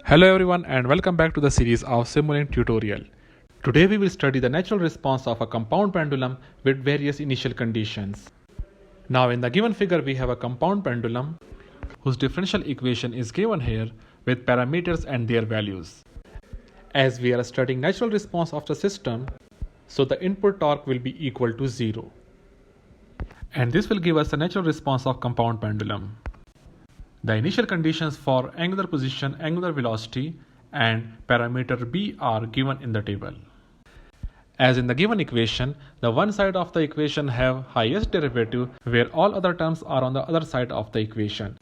Hello everyone and welcome back to the series of Simulink tutorial. Today we will study the natural response of a compound pendulum with various initial conditions. Now in the given figure we have a compound pendulum whose differential equation is given here with parameters and their values. As we are studying natural response of the system, so the input torque will be equal to 0. And this will give us the natural response of compound pendulum. The initial conditions for angular position, angular velocity, and parameter b are given in the table. As in the given equation, the one side of the equation have highest derivative where all other terms are on the other side of the equation.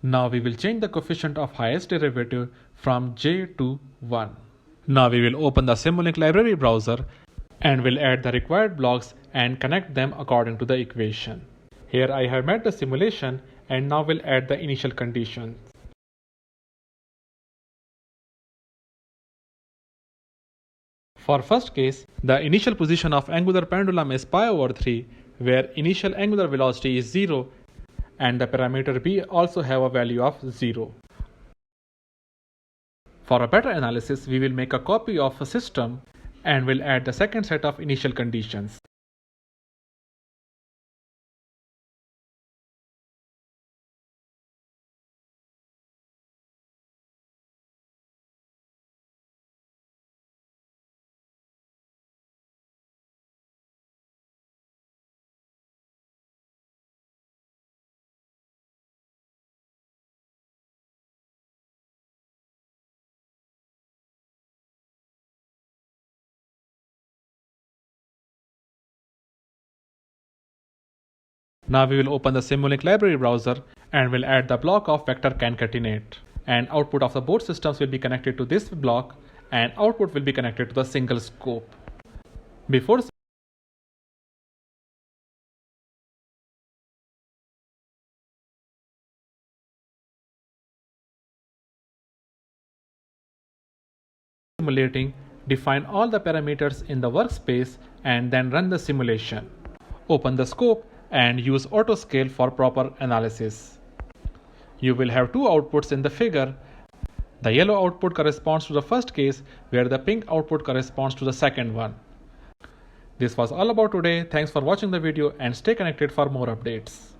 Now we will change the coefficient of highest derivative from j to 1. Now we will open the Simulink library browser and will add the required blocks and connect them according to the equation. Here I have made the simulation and now we'll add the initial conditions. For first case, the initial position of angular pendulum is pi over 3, where initial angular velocity is 0 and the parameter b also have a value of 0. For a better analysis, we will make a copy of a system and will add the second set of initial conditions. Now we will open the Simulink library browser and will add the block of vector concatenate. And output of the both systems will be connected to this block and output will be connected to the single scope. Before simulating, define all the parameters in the workspace and then run the simulation. Open the scope and use auto scale for proper analysis. You will have two outputs in the figure. The yellow output corresponds to the first case, where the pink output corresponds to the second one. This was all about today. Thanks for watching the video and stay connected for more updates.